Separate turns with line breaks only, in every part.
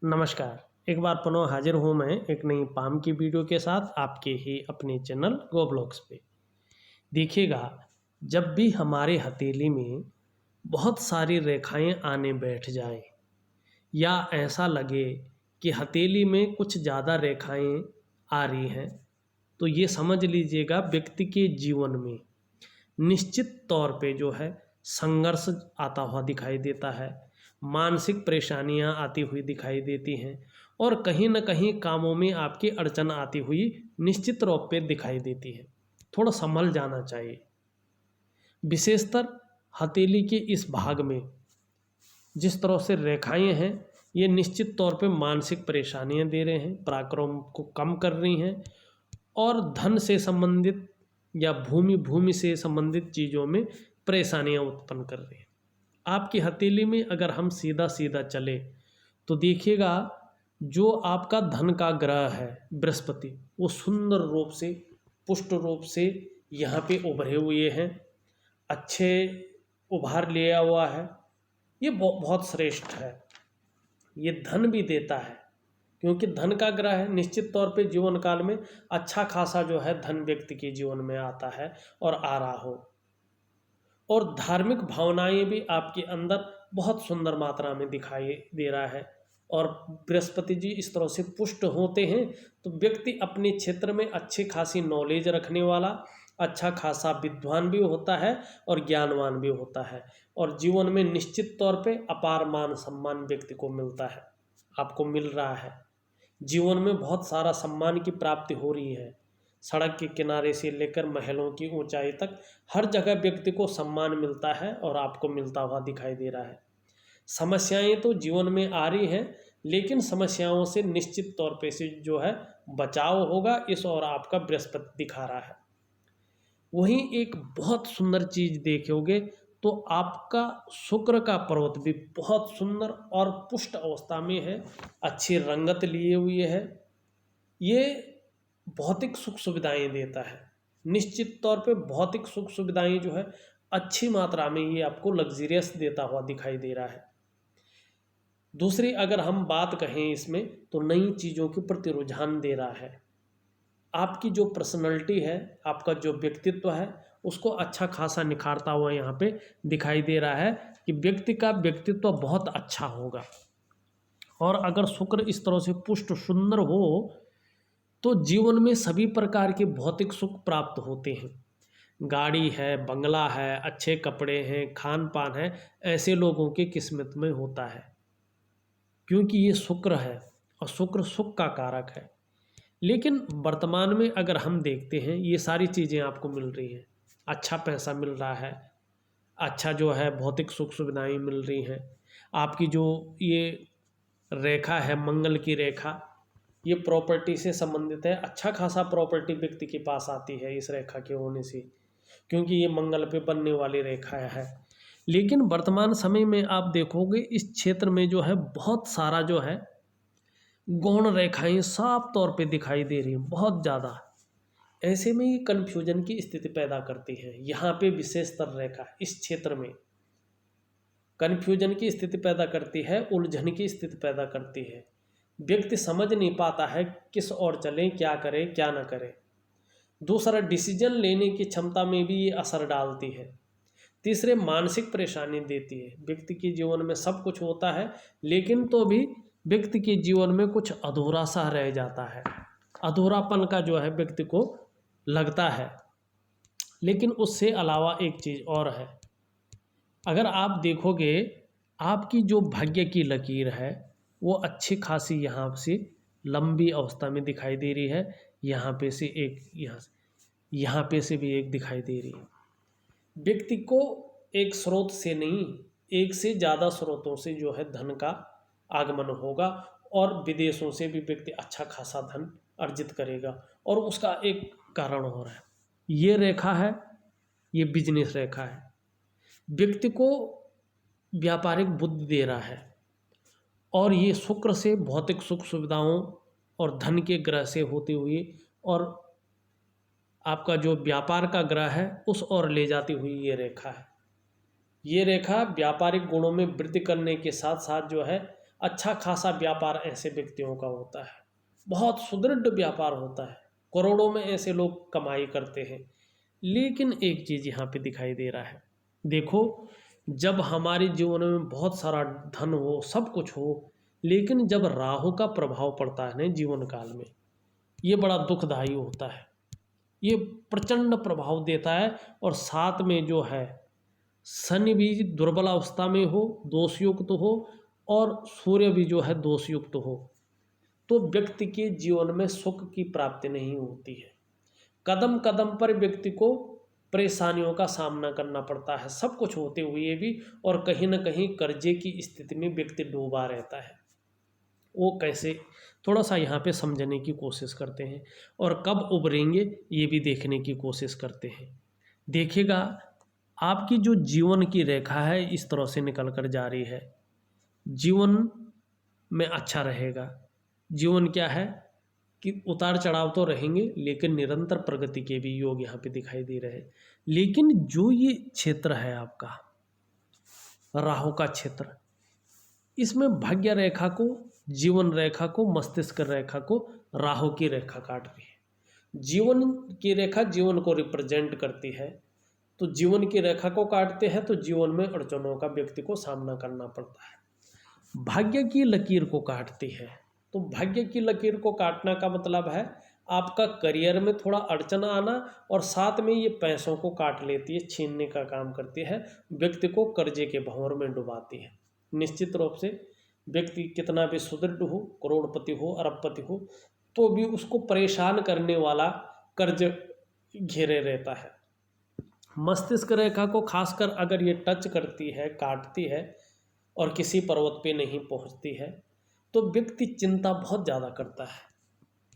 नमस्कार। एक बार पुनः हाजिर हूँ मैं एक नई पाम की वीडियो के साथ आपके ही अपने चैनल गो ब्लॉग्स पे। देखिएगा, जब भी हमारे हथेली में बहुत सारी रेखाएं आने बैठ जाएं या ऐसा लगे कि हथेली में कुछ ज़्यादा रेखाएं आ रही हैं, तो ये समझ लीजिएगा व्यक्ति के जीवन में निश्चित तौर पे जो है संघर्ष आता हुआ दिखाई देता है, मानसिक परेशानियां आती हुई दिखाई देती हैं और कहीं न कहीं कामों में आपकी अड़चन आती हुई निश्चित रूप पे दिखाई देती है। थोड़ा संभल जाना चाहिए। विशेषतर हथेली के इस भाग में जिस तरह से रेखाएं हैं, ये निश्चित तौर पे मानसिक परेशानियां दे रहे हैं, पराक्रम को कम कर रही हैं और धन से संबंधित या भूमि से संबंधित चीज़ों में परेशानियां उत्पन्न कर रही हैं। आपकी हथेली में अगर हम सीधा सीधा चले तो देखिएगा, जो आपका धन का ग्रह है बृहस्पति, वो सुंदर रूप से पुष्ट रूप से यहाँ पे उभरे हुए हैं, अच्छे उभार लिया हुआ है। ये बहुत श्रेष्ठ है। ये धन भी देता है, क्योंकि धन का ग्रह है। निश्चित तौर पे जीवन काल में अच्छा खासा जो है धन व्यक्ति के जीवन में आता है और आ रहा हो, और धार्मिक भावनाएं भी आपके अंदर बहुत सुंदर मात्रा में दिखाई दे रहा है। और बृहस्पति जी इस तरह से पुष्ट होते हैं तो व्यक्ति अपने क्षेत्र में अच्छी खासी नॉलेज रखने वाला, अच्छा खासा विद्वान भी होता है और ज्ञानवान भी होता है, और जीवन में निश्चित तौर पे अपार मान सम्मान व्यक्ति को मिलता है, आपको मिल रहा है। जीवन में बहुत सारा सम्मान की प्राप्ति हो रही है। सड़क के किनारे से लेकर महलों की ऊंचाई तक हर जगह व्यक्ति को सम्मान मिलता है और आपको मिलता हुआ दिखाई दे रहा है। समस्याएं तो जीवन में आ रही हैं, लेकिन समस्याओं से निश्चित तौर पे से जो है बचाव होगा, इस और आपका बृहस्पति दिखा रहा है। वहीं एक बहुत सुंदर चीज देखोगे तो आपका शुक्र का पर्वत भी बहुत सुंदर और पुष्ट अवस्था में है, अच्छी रंगत लिए हुए है। ये भौतिक सुख सुविधाएं देता है। निश्चित तौर पे भौतिक सुख सुविधाएं जो है अच्छी मात्रा में ये आपको लग्जरियस देता हुआ दिखाई दे रहा है। दूसरी अगर हम बात कहें इसमें, तो नई चीज़ों के प्रति रुझान दे रहा है। आपकी जो पर्सनैलिटी है, आपका जो व्यक्तित्व है, उसको अच्छा खासा निखारता हुआ यहाँ पे दिखाई दे रहा है कि व्यक्ति का व्यक्तित्व बहुत अच्छा होगा। और अगर शुक्र इस तरह से पुष्ट सुंदर हो तो जीवन में सभी प्रकार के भौतिक सुख प्राप्त होते हैं। गाड़ी है, बंगला है, अच्छे कपड़े हैं, खान पान है, ऐसे लोगों की किस्मत में होता है, क्योंकि ये शुक्र है और शुक्र सुख का कारक है। लेकिन वर्तमान में अगर हम देखते हैं, ये सारी चीज़ें आपको मिल रही हैं, अच्छा पैसा मिल रहा है, अच्छा जो है भौतिक सुख सुविधाएं मिल रही हैं। आपकी जो ये रेखा है मंगल की रेखा, ये प्रॉपर्टी से संबंधित है। अच्छा खासा प्रॉपर्टी व्यक्ति के पास आती है इस रेखा के होने से, क्योंकि ये मंगल पे बनने वाली रेखा है। लेकिन वर्तमान समय में आप देखोगे इस क्षेत्र में जो है बहुत सारा जो है गौण रेखाएं साफ तौर पे दिखाई दे रही हैं, बहुत ज़्यादा। ऐसे में ये कन्फ्यूजन की स्थिति पैदा करती है। यहाँ पे विशेषतर रेखा इस क्षेत्र में कन्फ्यूजन की स्थिति पैदा करती है, उलझन की स्थिति पैदा करती है। व्यक्ति समझ नहीं पाता है किस ओर चले, क्या करे क्या ना करे। दूसरा, डिसीजन लेने की क्षमता में भी ये असर डालती है। तीसरे, मानसिक परेशानी देती है। व्यक्ति के जीवन में सब कुछ होता है, लेकिन तो भी व्यक्ति के जीवन में कुछ अधूरा सा रह जाता है, अधूरापन का जो है व्यक्ति को लगता है। लेकिन उससे अलावा एक चीज़ और है, अगर आप देखोगे आपकी जो भाग्य की लकीर है वो अच्छी खासी यहाँ से लंबी अवस्था में दिखाई दे रही है। यहाँ पे से एक, यहाँ पे से भी एक दिखाई दे रही है। व्यक्ति को एक स्रोत से नहीं, एक से ज़्यादा स्रोतों से जो है धन का आगमन होगा, और विदेशों से भी व्यक्ति अच्छा खासा धन अर्जित करेगा, और उसका एक कारण हो रहा है, ये रेखा है, ये बिजनेस रेखा है। व्यक्ति को व्यापारिक बुद्धि दे रहा है, और ये शुक्र से भौतिक सुख सुविधाओं और धन के ग्रह से होते हुए और आपका जो व्यापार का ग्रह है उस ओर ले जाती हुई ये रेखा है। ये रेखा व्यापारिक गुणों में वृद्धि करने के साथ साथ जो है अच्छा खासा व्यापार ऐसे व्यक्तियों का होता है, बहुत सुदृढ़ व्यापार होता है, करोड़ों में ऐसे लोग कमाई करते हैं। लेकिन एक चीज़ यहाँ पे दिखाई दे रहा है, देखो, जब हमारे जीवन में बहुत सारा धन हो, सब कुछ हो, लेकिन जब राहु का प्रभाव पड़ता है ना जीवन काल में, ये बड़ा दुखदाई होता है। ये प्रचंड प्रभाव देता है। और साथ में जो है शनि भी दुर्बल अवस्था में हो, दोषयुक्त हो, और सूर्य भी जो है दोषयुक्त हो, तो व्यक्ति के जीवन में सुख की प्राप्ति नहीं होती है। कदम कदम पर व्यक्ति को परेशानियों का सामना करना पड़ता है, सब कुछ होते हुए भी, और कहीं ना कहीं कर्जे की स्थिति में व्यक्ति डूबा रहता है। वो कैसे, थोड़ा सा यहाँ पे समझने की कोशिश करते हैं, और कब उभरेंगे ये भी देखने की कोशिश करते हैं। देखिएगा, आपकी जो जीवन की रेखा है इस तरह से निकल कर जा रही है, जीवन में अच्छा रहेगा। जीवन क्या है कि उतार चढ़ाव तो रहेंगे, लेकिन निरंतर प्रगति के भी योग यहाँ पे दिखाई दे रहे हैं। लेकिन जो ये क्षेत्र है आपका राहु का क्षेत्र, इसमें भाग्य रेखा को, जीवन रेखा को, मस्तिष्क रेखा को राहु की रेखा काट रही है। जीवन की रेखा जीवन को रिप्रेजेंट करती है, तो जीवन की रेखा को काटते हैं तो जीवन में अड़चनों का व्यक्ति को सामना करना पड़ता है। भाग्य की लकीर को काटती है, तो भाग्य की लकीर को काटना का मतलब है आपका करियर में थोड़ा अड़चन आना, और साथ में ये पैसों को काट लेती है, छीनने का काम करती है, व्यक्ति को कर्जे के भंवर में डुबाती है। निश्चित रूप से व्यक्ति कितना भी सुदृढ़ हो, करोड़पति हो, अरबपति हो, तो भी उसको परेशान करने वाला कर्ज घेरे रहता है। मस्तिष्क रेखा को खासकर अगर ये टच करती है, काटती है, और किसी पर्वत पे नहीं पहुंचती है, तो व्यक्ति चिंता बहुत ज़्यादा करता है,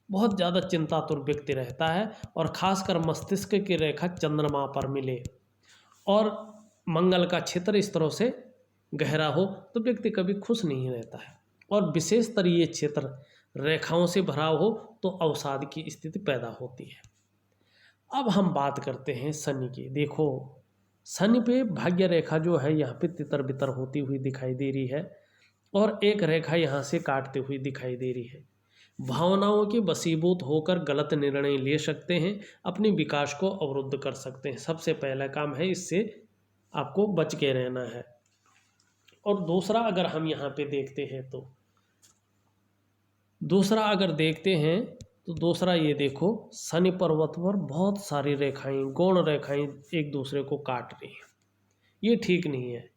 बहुत ज़्यादा चिंतातुर व्यक्ति रहता है। और खासकर मस्तिष्क की रेखा चंद्रमा पर मिले और मंगल का क्षेत्र इस तरह से गहरा हो, तो व्यक्ति कभी खुश नहीं रहता है। और विशेषतर ये क्षेत्र रेखाओं से भरा हो तो अवसाद की स्थिति पैदा होती है। अब हम बात करते हैं शनि की। देखो, शनि पे भाग्य रेखा जो है यहाँ पे तितर बितर होती हुई दिखाई दे रही है, और एक रेखा यहाँ से काटते हुई दिखाई दे रही है। भावनाओं के वशीभूत होकर गलत निर्णय ले सकते हैं, अपने विकास को अवरुद्ध कर सकते हैं। सबसे पहला काम है, इससे आपको बच के रहना है। और दूसरा अगर हम यहाँ पे देखते हैं तो दूसरा ये देखो, शनि पर्वत पर बहुत सारी रेखाएं, गौण रेखाएं एक दूसरे को काट रही हैं। ये ठीक नहीं है।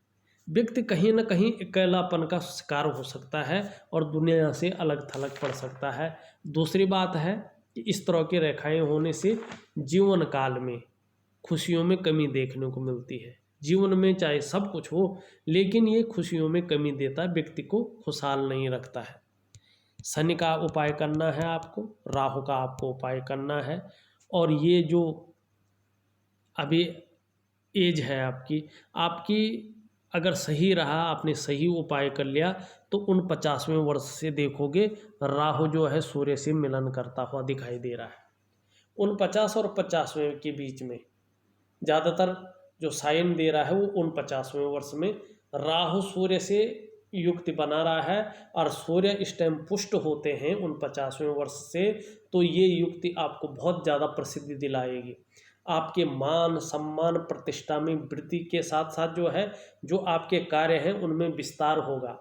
व्यक्ति कहीं ना कहीं अकेलापन का शिकार हो सकता है और दुनिया से अलग थलग पड़ सकता है। दूसरी बात है कि इस तरह की रेखाएं होने से जीवन काल में खुशियों में कमी देखने को मिलती है। जीवन में चाहे सब कुछ हो, लेकिन ये खुशियों में कमी देता है, व्यक्ति को खुशहाल नहीं रखता है। शनि का उपाय करना है आपको, राहु का आपको उपाय करना है। और ये जो अभी एज है आपकी अगर सही रहा, आपने सही उपाय कर लिया, तो उन 50वें वर्ष से देखोगे राहु जो है सूर्य से मिलन करता हुआ दिखाई दे रहा है। उन 50 और 50वें के बीच में ज़्यादातर जो साइन दे रहा है वो उन 50वें वर्ष में राहु सूर्य से युक्ति बना रहा है, और सूर्य इस टाइम पुष्ट होते हैं उन 50वें वर्ष से, तो ये युक्ति आपको बहुत ज़्यादा प्रसिद्धि दिलाएगी। आपके मान सम्मान प्रतिष्ठा में वृद्धि के साथ साथ जो है, जो आपके कार्य हैं उनमें विस्तार होगा।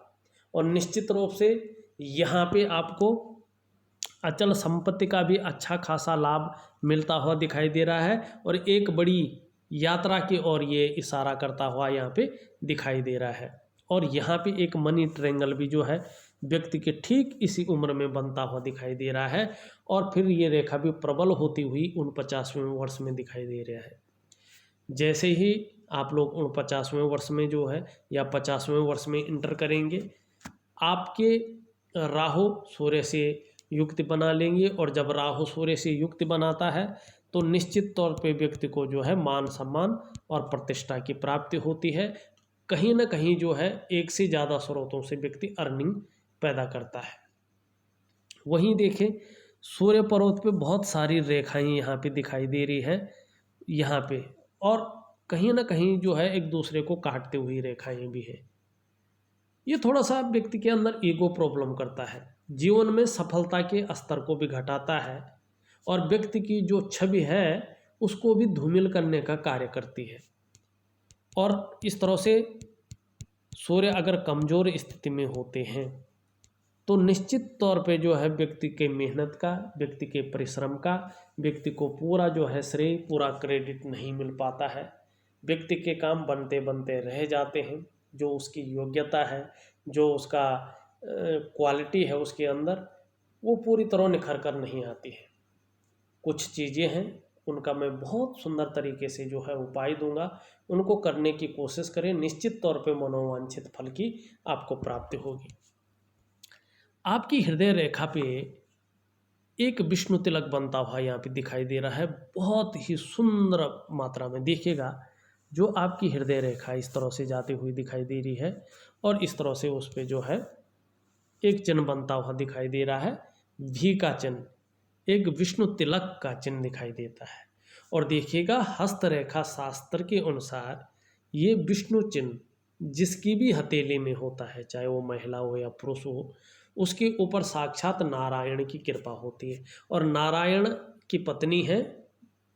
और निश्चित रूप से यहाँ पे आपको अचल संपत्ति का भी अच्छा खासा लाभ मिलता हुआ दिखाई दे रहा है, और एक बड़ी यात्रा की ओर ये इशारा करता हुआ यहाँ पे दिखाई दे रहा है। और यहाँ पे एक मनी ट्रायंगल भी जो है व्यक्ति के ठीक इसी उम्र में बनता हुआ दिखाई दे रहा है, और फिर ये रेखा भी प्रबल होती हुई उन 50वें वर्ष में दिखाई दे रहा है। जैसे ही आप लोग उन 50वें वर्ष में जो है या 50वें वर्ष में इंटर करेंगे, आपके राहु सूर्य से युक्ति बना लेंगे, और जब राहु सूर्य से युक्ति बनाता है तो निश्चित तौर पे व्यक्ति को जो है मान सम्मान और प्रतिष्ठा की प्राप्ति होती है। कहीं ना कहीं जो है एक से ज़्यादा स्रोतों से व्यक्ति अर्निंग पैदा करता है। वहीं देखें, सूर्य पर्वत पे बहुत सारी रेखाएं यहाँ पे दिखाई दे रही है यहाँ पे, और कहीं ना कहीं जो है एक दूसरे को काटते हुई रेखाएं भी है। ये थोड़ा सा व्यक्ति के अंदर ईगो प्रॉब्लम करता है, जीवन में सफलता के स्तर को भी घटाता है और व्यक्ति की जो छवि है उसको भी धूमिल करने का कार्य करती है। और इस तरह से सूर्य अगर कमज़ोर स्थिति में होते हैं तो निश्चित तौर पे जो है व्यक्ति के मेहनत का, व्यक्ति के परिश्रम का, व्यक्ति को पूरा जो है श्रेय, पूरा क्रेडिट नहीं मिल पाता है। व्यक्ति के काम बनते बनते रह जाते हैं। जो उसकी योग्यता है, जो उसका क्वालिटी है उसके अंदर, वो पूरी तरह निखर कर नहीं आती है। कुछ चीज़ें हैं उनका मैं बहुत सुंदर तरीके से जो है उपाय दूंगा, उनको करने की कोशिश करें, निश्चित तौर पे मनोवांछित फल की आपको प्राप्ति होगी। आपकी हृदय रेखा पे एक विष्णु तिलक बनता हुआ यहाँ पे दिखाई दे रहा है, बहुत ही सुंदर मात्रा में। देखिएगा जो आपकी हृदय रेखा इस तरह से जाती हुई दिखाई दे रही है और इस तरह से उस पर जो है एक चिन्ह बनता हुआ दिखाई दे रहा है, भी का चिन्ह, एक विष्णु तिलक का चिन्ह दिखाई देता है। और देखिएगा हस्तरेखा शास्त्र के अनुसार ये विष्णु चिन्ह जिसकी भी हथेली में होता है, चाहे वो महिला हो या पुरुष हो, उसके ऊपर साक्षात नारायण की कृपा होती है। और नारायण की पत्नी है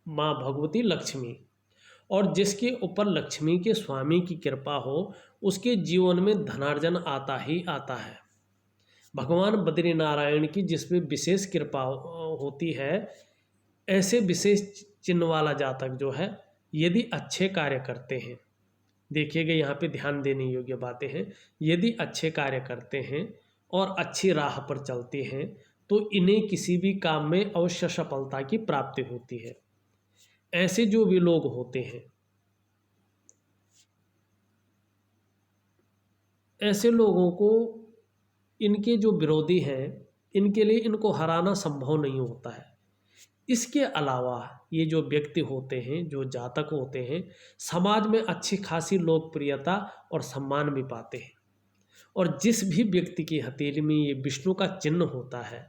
माँ भगवती लक्ष्मी, और जिसके ऊपर लक्ष्मी के स्वामी की कृपा हो उसके जीवन में धनार्जन आता ही आता है। भगवान बद्री नारायण की जिसमें विशेष कृपा होती है, ऐसे विशेष चिन्ह वाला जातक जो है यदि अच्छे कार्य करते हैं, देखिएगा यहाँ पे ध्यान देने योग्य बातें हैं, यदि अच्छे कार्य करते हैं और अच्छी राह पर चलते हैं तो इन्हें किसी भी काम में अवश्य सफलता की प्राप्ति होती है। ऐसे जो भी लोग होते हैं, ऐसे लोगों को, इनके जो विरोधी हैं, इनके लिए इनको हराना संभव नहीं होता है। इसके अलावा ये जो व्यक्ति होते हैं, जो जातक होते हैं, समाज में अच्छी खासी लोकप्रियता और सम्मान भी पाते हैं। और जिस भी व्यक्ति की हथेली में ये विष्णु का चिन्ह होता है,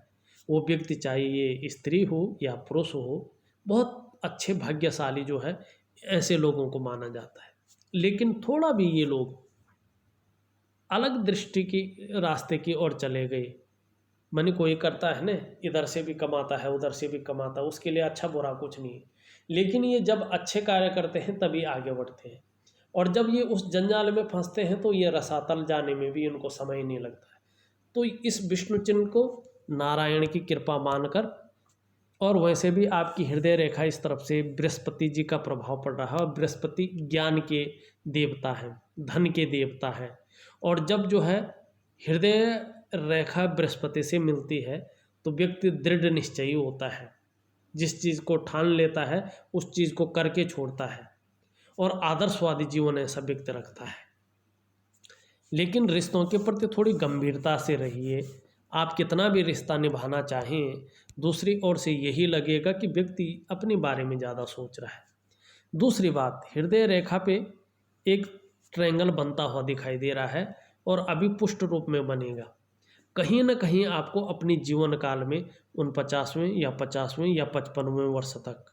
वो व्यक्ति चाहे ये स्त्री हो या पुरुष हो, बहुत अच्छे भाग्यशाली जो है ऐसे लोगों को माना जाता है। लेकिन थोड़ा भी ये लोग अलग दृष्टि की रास्ते की ओर चले गए, मानी कोई करता है ना, इधर से भी कमाता है उधर से भी कमाता है, उसके लिए अच्छा बुरा कुछ नहीं है, लेकिन ये जब अच्छे कार्य करते हैं तभी आगे बढ़ते हैं। और जब ये उस जंजाल में फंसते हैं तो ये रसातल जाने में भी उनको समय नहीं लगता है। तो इस विष्णु चिन्ह को नारायण की कृपा मानकर, और वैसे भी आपकी हृदय रेखा इस तरफ से बृहस्पति जी का प्रभाव पड़ रहा है, और बृहस्पति ज्ञान के देवता हैं, धन के देवता हैं। और जब जो है हृदय रेखा बृहस्पति से मिलती है तो व्यक्ति दृढ़ निश्चयी होता है, जिस चीज़ को ठान लेता है उस चीज़ को करके छोड़ता है, और आदर्शवादी जीवन ऐसा व्यक्ति रखता है। लेकिन रिश्तों के प्रति थोड़ी गंभीरता से रहिए। आप कितना भी रिश्ता निभाना चाहें, दूसरी ओर से यही लगेगा कि व्यक्ति अपने बारे में ज़्यादा सोच रहा है। दूसरी बात, हृदय रेखा पे एक ट्रायंगल बनता हुआ दिखाई दे रहा है और अभी पुष्ट रूप में बनेगा। कहीं ना कहीं आपको अपनी जीवन काल में 49वें या 50वें या 55वें वर्ष तक,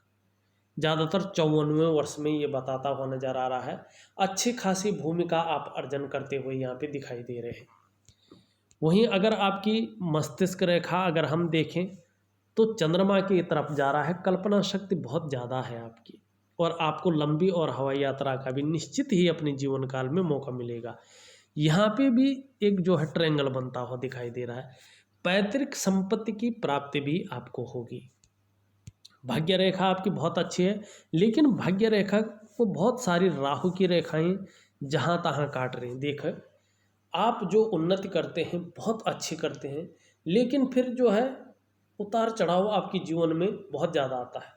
ज़्यादातर 54वें वर्ष में ये बताता हुआ नज़र आ रहा है, अच्छी खासी भूमिका आप अर्जन करते हुए यहाँ पे दिखाई दे रहे हैं। वहीं अगर आपकी मस्तिष्क रेखा अगर हम देखें तो चंद्रमा की तरफ जा रहा है, कल्पना शक्ति बहुत ज़्यादा है आपकी, और आपको लंबी और हवाई यात्रा का भी निश्चित ही अपने जीवन काल में मौका मिलेगा। यहाँ पे भी एक जो है ट्रायंगल बनता हुआ दिखाई दे रहा है। पैतृक संपत्ति की प्राप्ति भी आपको होगी। भाग्य रेखा आपकी बहुत अच्छी है, लेकिन भाग्य रेखा को बहुत सारी राहु की रेखाएं जहाँ तहाँ काट रही हैं। देख, आप जो उन्नति करते हैं बहुत अच्छी करते हैं, लेकिन फिर जो है उतार चढ़ाव आपके जीवन में बहुत ज़्यादा आता है।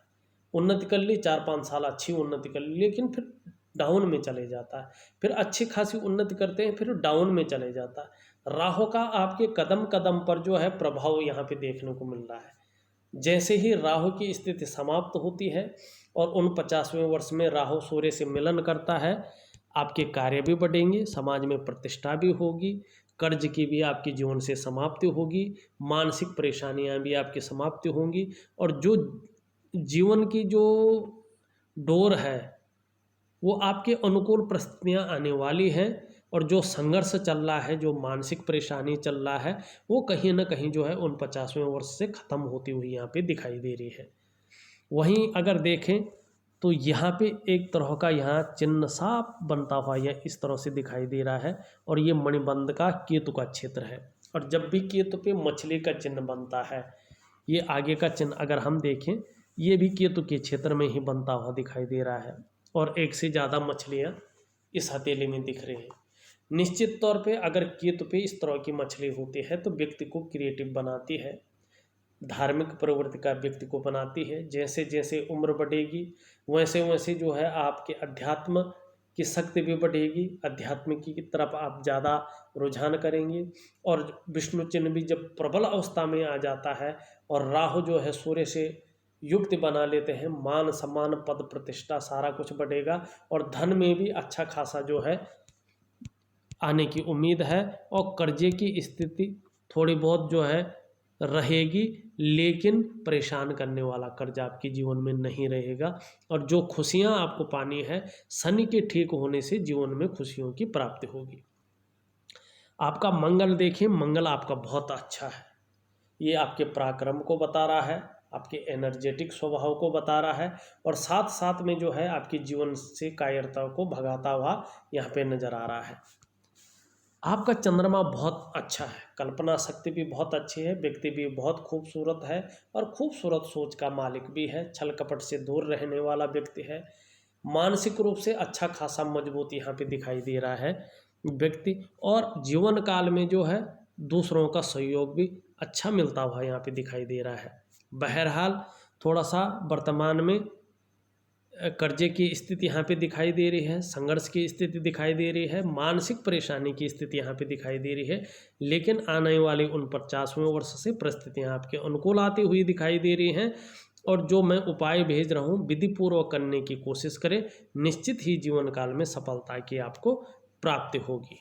उन्नति कर ली, 4-5 साल अच्छी उन्नति कर ली, लेकिन फिर डाउन में चले जाता है। फिर अच्छी खासी उन्नति करते हैं, फिर डाउन में चले जाता है। राहु का आपके कदम कदम पर जो है प्रभाव यहाँ पे देखने को मिल रहा है। जैसे ही राहु की स्थिति समाप्त होती है और 49वें वर्ष में राहु सूर्य से मिलन करता है, आपके कार्य भी बढ़ेंगे, समाज में प्रतिष्ठा भी होगी, कर्ज की भी आपके जीवन से समाप्ति होगी, मानसिक परेशानियां भी आपकी समाप्ति होंगी, और जो जीवन की जो डोर है वो आपके अनुकूल परिस्थितियां आने वाली हैं। और जो संघर्ष चल रहा है, जो मानसिक परेशानी चल रहा है, वो कहीं ना कहीं जो है उन 50वें वर्ष से ख़त्म होती हुई यहाँ पे दिखाई दे रही है। वहीं अगर देखें तो यहाँ पे एक तरह का यहाँ चिन्ह साफ बनता हुआ यह इस तरह से दिखाई दे रहा है, और ये मणिबंध का केतु का क्षेत्र है। और जब भी केतु पे मछली का चिन्ह बनता है, ये आगे का चिन्ह अगर हम देखें, ये भी केतु के क्षेत्र में ही बनता हुआ दिखाई दे रहा है, और एक से ज़्यादा मछलियाँ इस हथेली में दिख रही हैं। निश्चित तौर पे अगर केतु पे इस तरह की मछली होती है तो व्यक्ति को क्रिएटिव बनाती है, धार्मिक प्रवृत्ति का व्यक्ति को बनाती है। जैसे जैसे उम्र बढ़ेगी वैसे वैसे जो है आपके अध्यात्म की शक्ति भी बढ़ेगी, अध्यात्म की तरफ आप ज़्यादा रुझान करेंगे। और विष्णु चिन्ह भी जब प्रबल अवस्था में आ जाता है और राहु जो है सूर्य से युक्त बना लेते हैं, मान सम्मान पद प्रतिष्ठा सारा कुछ बढ़ेगा, और धन में भी अच्छा खासा जो है आने की उम्मीद है। और कर्जे की स्थिति थोड़ी बहुत जो है रहेगी, लेकिन परेशान करने वाला कर्जा आपके जीवन में नहीं रहेगा। और जो खुशियां आपको पानी है, शनि के ठीक होने से जीवन में खुशियों की प्राप्ति होगी। आपका मंगल देखिए, मंगल आपका बहुत अच्छा है। ये आपके पराक्रम को बता रहा है, आपके एनर्जेटिक स्वभाव को बता रहा है, और साथ साथ में जो है आपके जीवन से कायरता को भगाता हुआ यहाँ पे नजर आ रहा है। आपका चंद्रमा बहुत अच्छा है, कल्पना शक्ति भी बहुत अच्छी है, व्यक्ति भी बहुत खूबसूरत है और खूबसूरत सोच का मालिक भी है, छल कपट से दूर रहने वाला व्यक्ति है। मानसिक रूप से अच्छा खासा मजबूत यहाँ पे दिखाई दे रहा है व्यक्ति, और जीवन काल में जो है दूसरों का सहयोग भी अच्छा मिलता हुआ यहाँ पे दिखाई दे रहा है। बहरहाल थोड़ा सा वर्तमान में कर्जे की स्थिति यहाँ पे दिखाई दे रही है, संघर्ष की स्थिति दिखाई दे रही है, मानसिक परेशानी की स्थिति यहाँ पे दिखाई दे रही है। लेकिन आने वाले उन 50वें वर्ष से परिस्थितियाँ आपके अनुकूल आती हुई दिखाई दे रही हैं, और जो मैं उपाय भेज रहा हूँ विधि पूर्वक करने की कोशिश करें, निश्चित ही जीवन काल में सफलता की आपको प्राप्ति होगी।